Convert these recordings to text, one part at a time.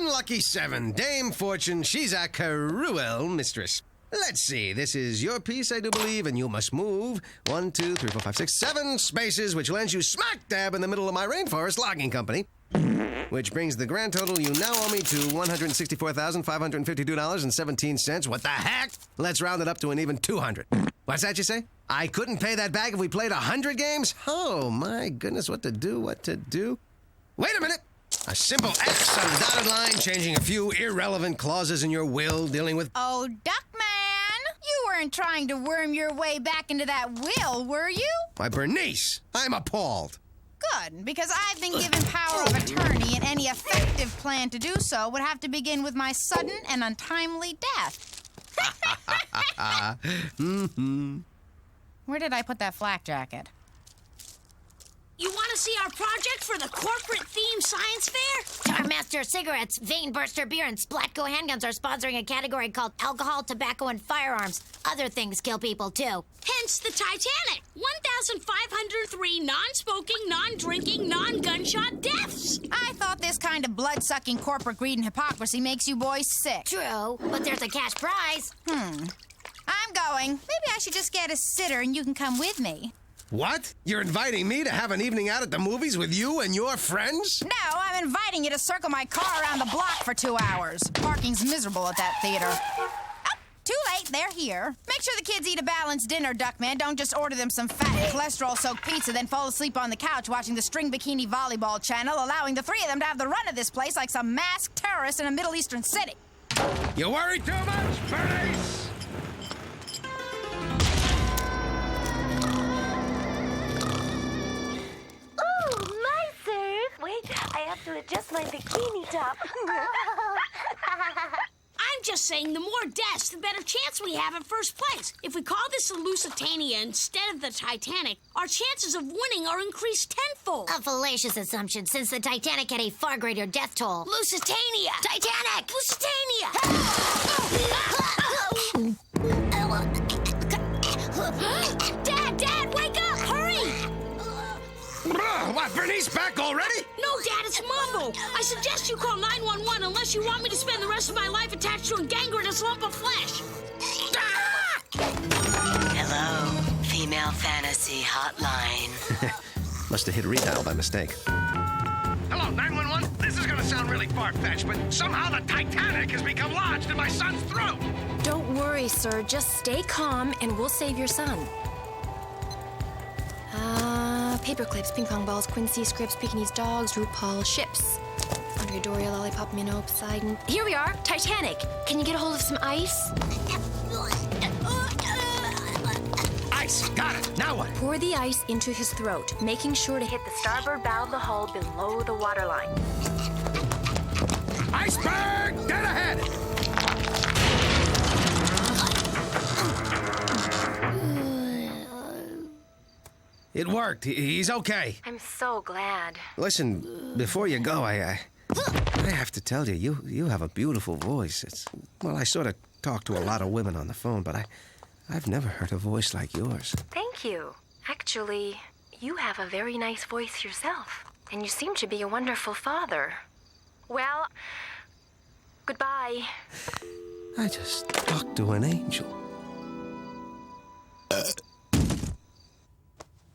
Lucky 7, Dame Fortune, she's a cruel mistress. Let's see, this is your piece, I do believe, and you must move 1, 2, 3, 4, 5, 6, 7 spaces, which lands you smack dab in the middle of my rainforest logging company. Which brings the grand total you now owe me to $164,552.17. What the heck? Let's round it up to an even 200. What's that you say? I couldn't pay that back if we played 100 games? Oh, my goodness, what to do? Wait a minute! A simple X on the dotted line, changing a few irrelevant clauses in your will, dealing with... Oh, Duckman! You weren't trying to worm your way back into that will, were you? Why, Bernice, I'm appalled. Good, because I've been given power of attorney, and any effective plan to do so would have to begin with my sudden and untimely death. Where did I put that flak jacket? You want to see our project for the corporate-themed science fair? Starmaster Cigarettes, Vein Burster Beer, and Splatco Handguns are sponsoring a category called Alcohol, Tobacco, and Firearms. Other things kill people, too. Hence the Titanic. 1,503 non-smoking, non-drinking, non-gunshot deaths. I thought this kind of blood-sucking corporate greed and hypocrisy makes you boys sick. True, but there's a cash prize. I'm going. Maybe I should just get a sitter and you can come with me. What? You're inviting me to have an evening out at the movies with you and your friends? No, I'm inviting you to circle my car around the block for 2 hours. Parking's miserable at that theater. Oh, too late, they're here. Make sure the kids eat a balanced dinner, Duckman. Don't just order them some fat and cholesterol-soaked pizza, then fall asleep on the couch watching the string bikini volleyball channel, allowing the 3 of them to have the run of this place like some masked terrorists in a Middle Eastern city. You worry too much, Bernice! I have to adjust my bikini top. I'm just saying the more deaths, the better chance we have at first place. If we call this the Lusitania instead of the Titanic, our chances of winning are increased tenfold. A fallacious assumption, since the Titanic had a far greater death toll. Lusitania! Titanic! Lusitania! Dad, wake up! Hurry! What, Bernice back already? No, Dad, it's Mambo. I suggest you call 911 unless you want me to spend the rest of my life attached to a gangrenous lump of flesh. Hello, female fantasy hotline. Must have hit redial by mistake. Hello, 911. This is going to sound really far-fetched, but somehow the Titanic has become lodged in my son's throat. Don't worry, sir. Just stay calm, and we'll save your son. Paper clips, ping pong balls, Quincy, scripts, Pekingese dogs, RuPaul, ships. Andre Doria, Lollipop, Minnow, Poseidon. Here we are, Titanic. Can you get a hold of some ice? Ice, got it. Now what? Pour the ice into his throat, making sure to hit the starboard bow of the hull below the waterline. Iceberg, dead ahead! It worked. He's okay. I'm so glad. Listen, before you go, I have to tell you, you have a beautiful voice. I sort of talk to a lot of women on the phone, but I've never heard a voice like yours. Thank you. Actually, you have a very nice voice yourself, and you seem to be a wonderful father. Well, goodbye. I just talked to an angel.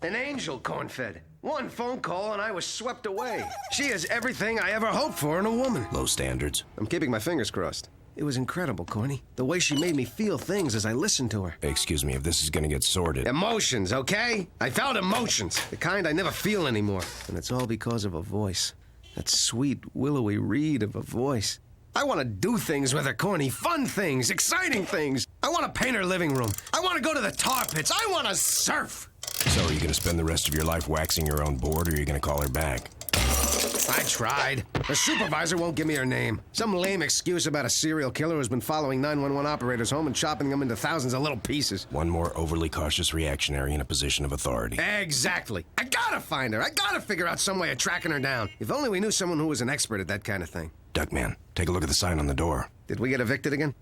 An angel, corn-fed. One phone call and I was swept away. She has everything I ever hoped for in a woman. Low standards. I'm keeping my fingers crossed. It was incredible, Corny. The way she made me feel things as I listened to her. Excuse me, if this is gonna get sordid. Emotions, okay? I felt emotions. The kind I never feel anymore. And it's all because of a voice. That sweet, willowy reed of a voice. I want to do things with her, Corny. Fun things, exciting things. I want to paint her living room. I want to go to the tar pits. I want to surf. So are you going to spend the rest of your life waxing your own board, or are you going to call her back? I tried. The supervisor won't give me her name. Some lame excuse about a serial killer who's been following 911 operators home and chopping them into thousands of little pieces. One more overly cautious reactionary in a position of authority. Exactly. I gotta find her. I gotta figure out some way of tracking her down. If only we knew someone who was an expert at that kind of thing. Duckman, take a look at the sign on the door. Did we get evicted again?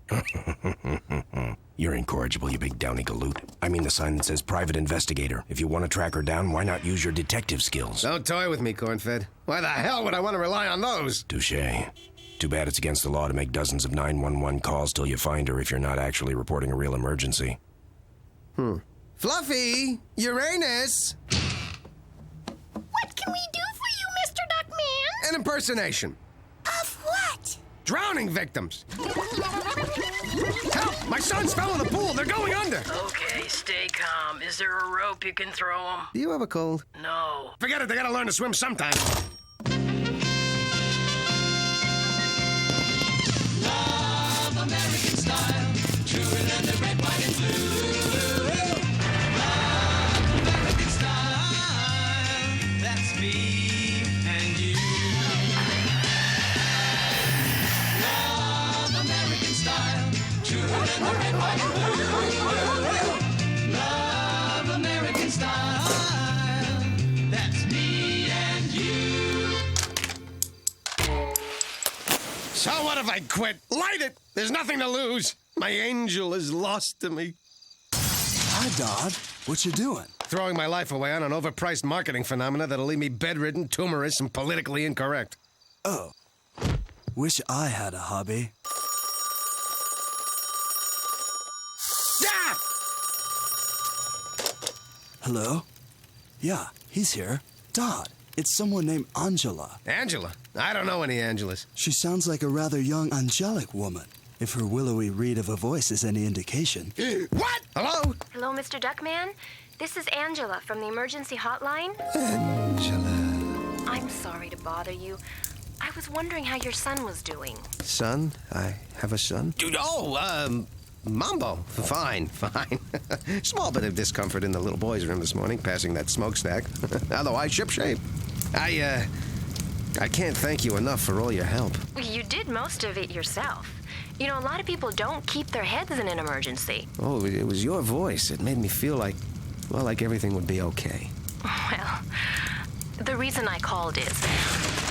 You're incorrigible, you big downy galoot. I mean the sign that says private investigator. If you want to track her down, why not use your detective skills? Don't toy with me, cornfed. Why the hell would I want to rely on those? Touché. Too bad it's against the law to make dozens of 911 calls till you find her if you're not actually reporting a real emergency. Fluffy! Uranus! What can we do for you, Mr. Duckman? An impersonation. Of what? Drowning victims. Help! My sons fell in the pool. They're going under. Okay, stay calm. Is there a rope you can throw them? Do you have a cold? No. Forget it. They gotta learn to swim sometime. Love American style, truer than the red, white, and blue. Love American style, that's me and you. Love American style, truer than the red, white, and blue. Love American style, that's me and you. So what if I quit? Light it! There's nothing to lose. My angel is lost to me. Hi, Dodd. What you doing? Throwing my life away on an overpriced marketing phenomena that'll leave me bedridden, tumorous, and politically incorrect. Oh. Wish I had a hobby. Ah! Hello? Yeah, he's here. Dodd, it's someone named Angela. Angela? I don't know any Angelas. She sounds like a rather young, angelic woman, if her willowy reed of a voice is any indication. What? Hello? Hello, Mr. Duckman. This is Angela from the emergency hotline. Angela. I'm sorry to bother you. I was wondering how your son was doing. Son? I have a son? Mambo. Fine. Small bit of discomfort in the little boy's room this morning, passing that smokestack. Otherwise, shipshape. I can't thank you enough for all your help. You did most of it yourself. You know, a lot of people don't keep their heads in an emergency. Oh, it was your voice. It made me feel like everything would be okay. Well, the reason I called is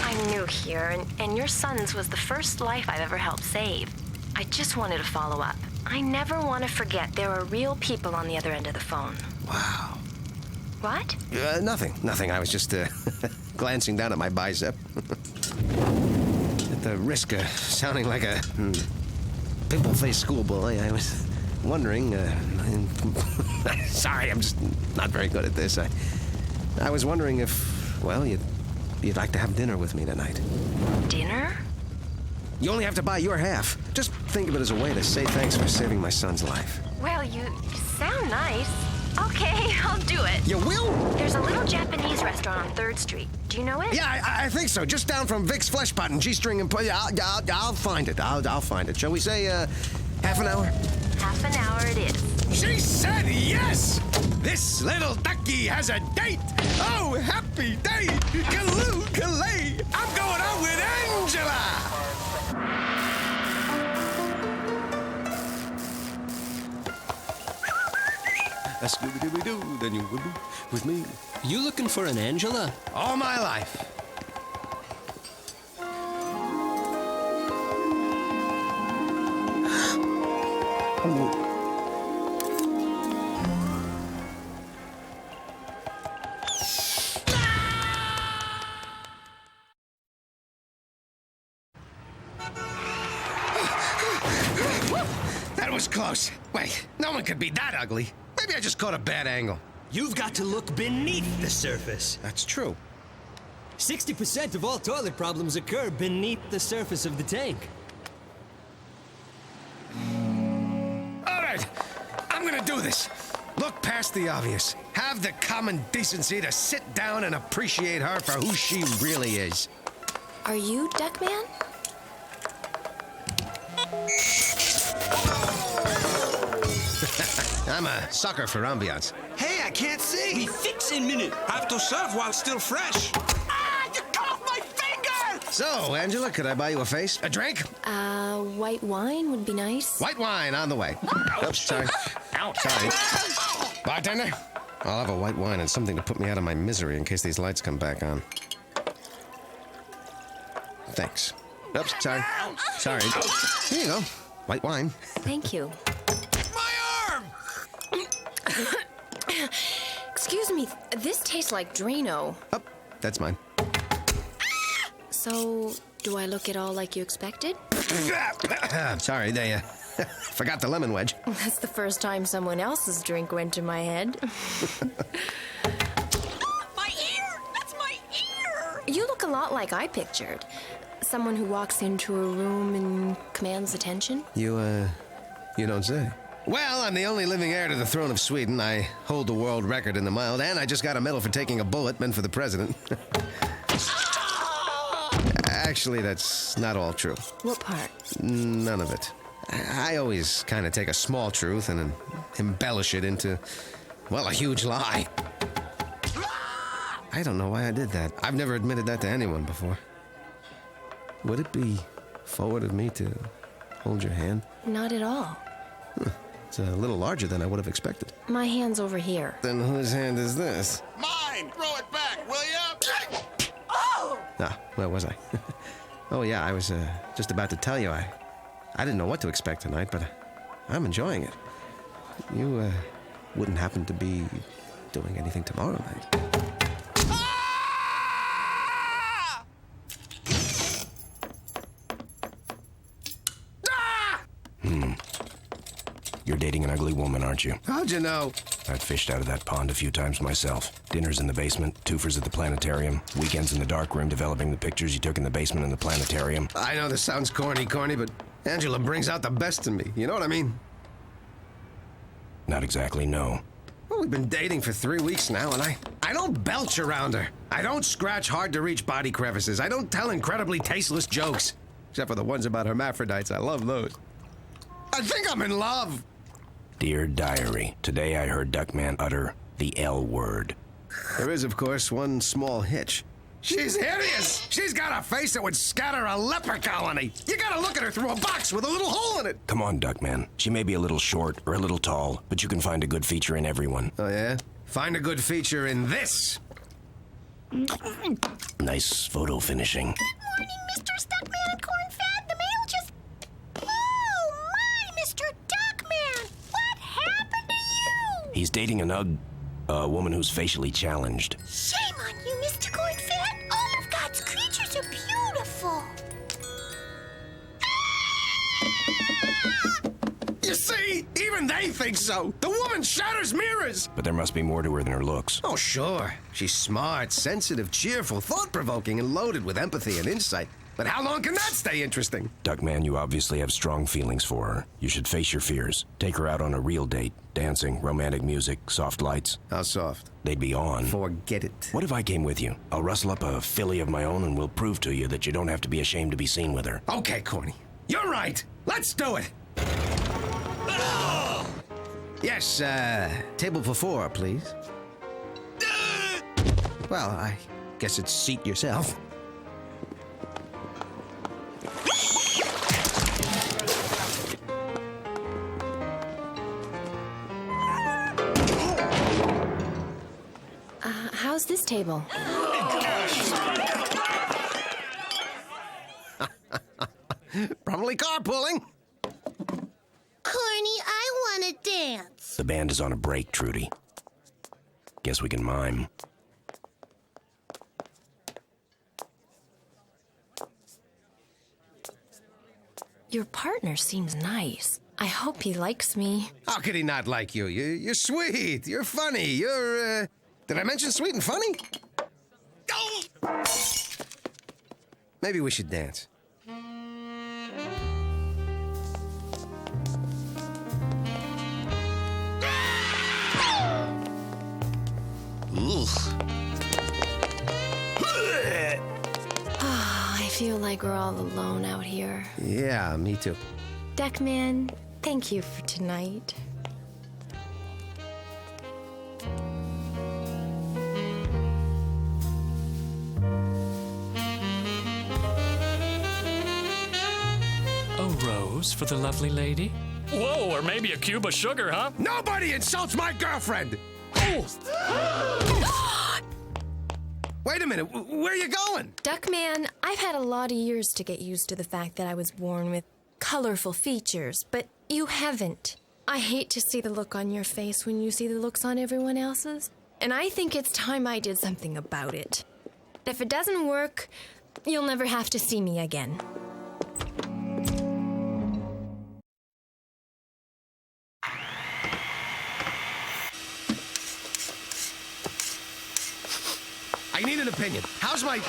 I'm new here, and your son's was the first life I've ever helped save. I just wanted to follow up. I never want to forget there are real people on the other end of the phone. Wow. What? Nothing. I was just glancing down at my bicep. At the risk of sounding like a pimple-faced schoolboy, I was wondering... sorry, I'm just not very good at this. I was wondering if, well, you'd like to have dinner with me tonight. Dinner? You only have to buy your half. Just think of it as a way to say thanks for saving my son's life. Well, you sound nice. Okay, I'll do it. You will? There's a little Japanese restaurant on 3rd Street. Do you know it? Yeah, I think so. Just down from Vic's Flesh Pot and G-String and... I'll find it. I'll find it. Shall we say, half an hour? Half an hour it is. She said yes! This little ducky has a date! Oh, happy day! Kaloo, kalay! I'm going out with Angela! A Scooby-Dooby-Doo, then you will be with me. You looking for an Angela? All my life. That was close. Wait, no one could be that ugly. Maybe I just caught a bad angle. You've got to look beneath the surface. That's true. 60% of all toilet problems occur beneath the surface of the tank. All right, I'm gonna do this. Look past the obvious. Have the common decency to sit down and appreciate her for who she really is. Are you Duckman? I'm a sucker for ambiance. Hey, I can't see. We fix in minute. Have to serve while still fresh. You cut off my finger! So, Angela, could I buy you a face? A drink? White wine would be nice. White wine on the way. Oops, sorry. Sorry. Bartender, I'll have a white wine and something to put me out of my misery in case these lights come back on. Thanks. Oops, sorry. Sorry. Here you go. White wine. Thank you. Excuse me, this tastes like Drano. Oh, that's mine. So, do I look at all like you expected? Sorry, they forgot the lemon wedge. That's the first time someone else's drink went to my head. My ear! That's my ear! You look a lot like I pictured. Someone who walks into a room and commands attention. You don't say. Well, I'm the only living heir to the throne of Sweden. I hold the world record in the mild, and I just got a medal for taking a bullet meant for the president. Actually, that's not all true. What part? None of it. I always kind of take a small truth and embellish it into, well, a huge lie. I don't know why I did that. I've never admitted that to anyone before. Would it be forward of me to hold your hand? Not at all. It's a little larger than I would have expected. My hand's over here. Then whose hand is this? Mine! Throw it back, will ya? Ah, where was I? Oh, yeah, I was just about to tell you. I didn't know what to expect tonight, but I'm enjoying it. You wouldn't happen to be doing anything tomorrow night? You're dating an ugly woman, aren't you? How'd you know? I've fished out of that pond a few times myself. Dinners in the basement, twofers at the planetarium, weekends in the dark room developing the pictures you took in the basement and the planetarium. I know this sounds corny, but Angela brings out the best in me. You know what I mean? Not exactly, no. Well, we've been dating for 3 weeks now, and I don't belch around her. I don't scratch hard-to-reach body crevices. I don't tell incredibly tasteless jokes. Except for the ones about hermaphrodites. I love those. I think I'm in love. Dear Diary, today I heard Duckman utter the L word. There is, of course, one small hitch. She's hideous! She's got a face that would scatter a leper colony. You gotta look at her through a box with a little hole in it. Come on, Duckman. She may be a little short or a little tall, but you can find a good feature in everyone. Oh, yeah? Find a good feature in this. Nice photo finishing. Good morning, Mr. Duckman and Cornfed. The mail just... Oh, my, Mr. Duckman! What happened to you? He's dating a woman who's facially challenged. Shame on you, Mr. Cornfed. All of God's creatures are beautiful. You see? Even they think so. The woman shatters mirrors. But there must be more to her than her looks. Oh, sure. She's smart, sensitive, cheerful, thought-provoking, and loaded with empathy and insight. But how long can that stay interesting? Duckman, you obviously have strong feelings for her. You should face your fears. Take her out on a real date. Dancing, romantic music, soft lights. How soft? They'd be on. Forget it. What if I came with you? I'll rustle up a filly of my own and we'll prove to you that you don't have to be ashamed to be seen with her. Okay, Corny. You're right. Let's do it. Yes, table for 4, please. Well, I guess it's seat yourself. How's this table? Probably carpooling. Corny, I want to dance. The band is on a break, Trudy. Guess we can mime. Your partner seems nice. I hope he likes me. How could he not like you? You're sweet. You're funny. You're, Did I mention sweet and funny? Oh! Maybe we should dance. I feel like we're all alone out here. Yeah, me too. Duckman, thank you for tonight. A rose for the lovely lady? Whoa, or maybe a cube of sugar, huh? Nobody insults my girlfriend! Wait a minute, where are you going? Duckman, I've had a lot of years to get used to the fact that I was born with colorful features, but you haven't. I hate to see the look on your face when you see the looks on everyone else's, and I think it's time I did something about it. If it doesn't work, you'll never have to see me again. I need an opinion. How's my...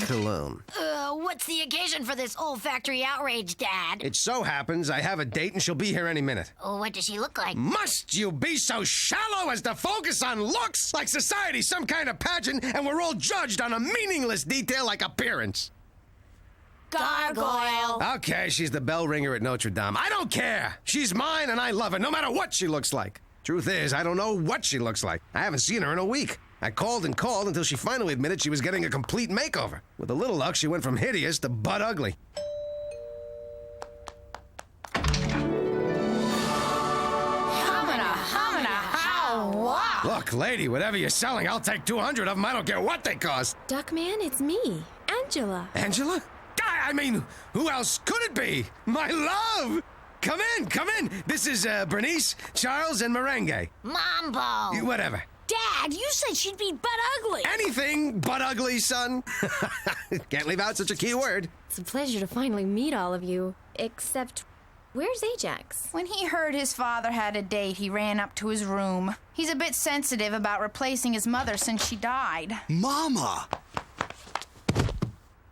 cologne? What's the occasion for this olfactory outrage, Dad? It so happens I have a date and she'll be here any minute. Oh, what does she look like? Must you be so shallow as to focus on looks? Like society's some kind of pageant and we're all judged on a meaningless detail like appearance. Gargoyle. Okay, she's the bell ringer at Notre Dame. I don't care. She's mine and I love her, no matter what she looks like. Truth is, I don't know what she looks like. I haven't seen her in a week. I called and called until she finally admitted she was getting a complete makeover. With a little luck, she went from hideous to butt ugly. Look, lady, whatever you're selling, I'll take 200 of them. I don't care what they cost. Duckman, it's me, Angela. Angela? I mean, who else could it be? My love! Come in, come in. This is Bernice, Charles, and Merengue. Mambo. Whatever. Dad, you said she'd be butt ugly. Anything but ugly, son. Can't leave out such a key word. It's a pleasure to finally meet all of you. Except, where's Ajax? When he heard his father had a date, he ran up to his room. He's a bit sensitive about replacing his mother since she died. Mama!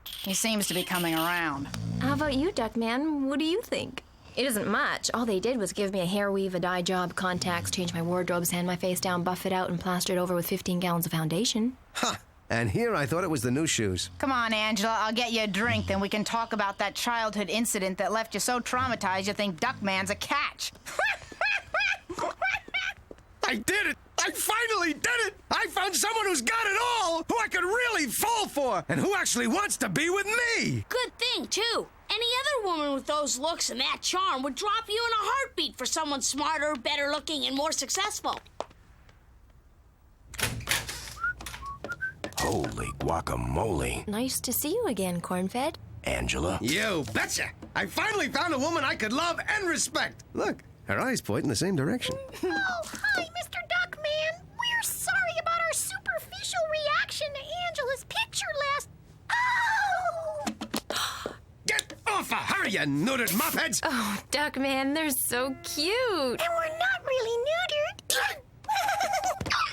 He seems to be coming around. How about you, Duckman? What do you think? It isn't much. All they did was give me a hair weave, a dye job, contacts, change my wardrobe, sand my face down, buff it out, and plaster it over with 15 gallons of foundation. Huh. And here I thought it was the new shoes. Come on, Angela, I'll get you a drink, then we can talk about that childhood incident that left you so traumatized you think Duckman's a catch. I did it! I finally did it! I found someone who's got it all! Who I could really fall for! And who actually wants to be with me! Good thing, too. Any other woman with those looks and that charm would drop you in a heartbeat for someone smarter, better looking, and more successful. Holy guacamole. Nice to see you again, Cornfed. Angela? You betcha! I finally found a woman I could love and respect. Look, her eyes point in the same direction. Oh, hi, Mr. Duckman. We're sorry about our superficial reaction to Angela's picture last... Oh! Get off of her, you neutered muffheads! Oh, Duckman, they're so cute. And we're not really neutered.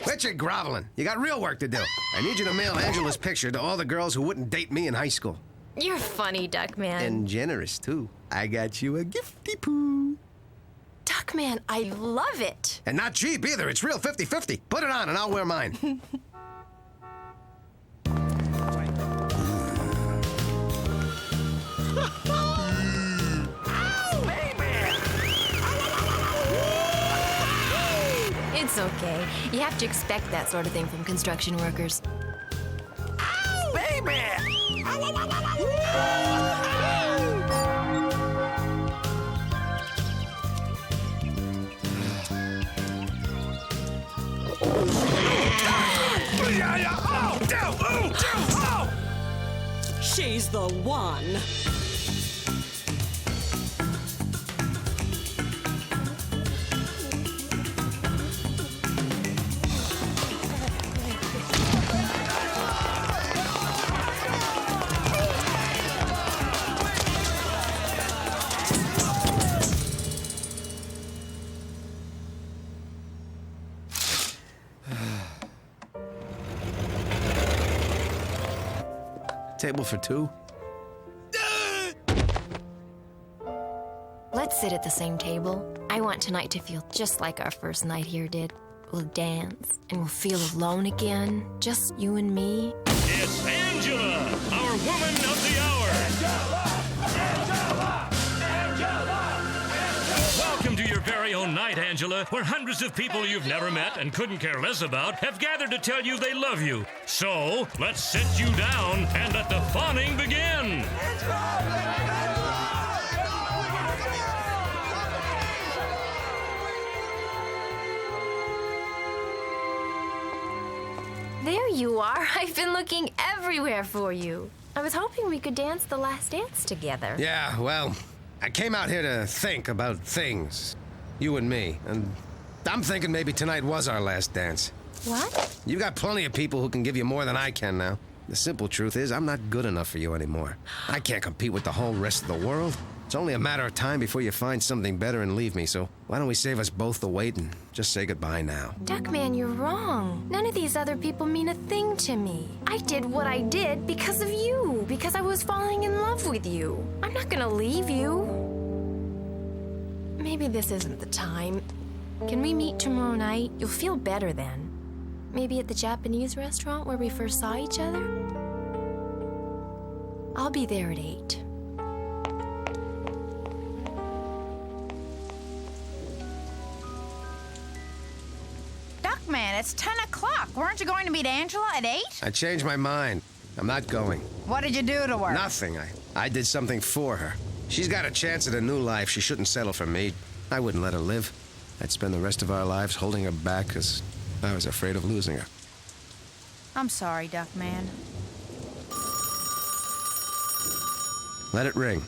Quit your groveling. You got real work to do. I need you to mail Angela's picture to all the girls who wouldn't date me in high school. You're funny, Duckman. And generous, too. I got you a gifty poo. Duckman, I love it. And not cheap either. It's real 50-50. Put it on and I'll wear mine. It's okay. You have to expect that sort of thing from construction workers. Ow, baby! She's the one. Table for two? Let's sit at the same table. I want tonight to feel just like our first night here did. We'll dance, and we'll feel alone again. Just you and me. It's Angela, our woman of the hour. very own night, Angela, where hundreds of people you've never met and couldn't care less about have gathered to tell you they love you. So, let's sit you down and let the fawning begin. There you are. I've been looking everywhere for you. I was hoping we could dance the last dance together. Yeah, well, I came out here to think about things. You and me. And I'm thinking maybe tonight was our last dance. What? You got plenty of people who can give you more than I can now. The simple truth is, I'm not good enough for you anymore. I can't compete with the whole rest of the world. It's only a matter of time before you find something better and leave me, so why don't we save us both the wait and just say goodbye now? Duckman, you're wrong. None of these other people mean a thing to me. I did what I did because of you, because I was falling in love with you. I'm not gonna leave you. Maybe this isn't the time. Can we meet tomorrow night? You'll feel better then. Maybe at the Japanese restaurant where we first saw each other? I'll be there at 8. Duckman, it's 10 o'clock. Weren't you going to meet Angela at 8? I changed my mind. I'm not going. What did you do to her? Nothing. I did something for her. She's got a chance at a new life. She shouldn't settle for me. I wouldn't let her live. I'd spend the rest of our lives holding her back because I was afraid of losing her. I'm sorry, Duckman. Let it ring.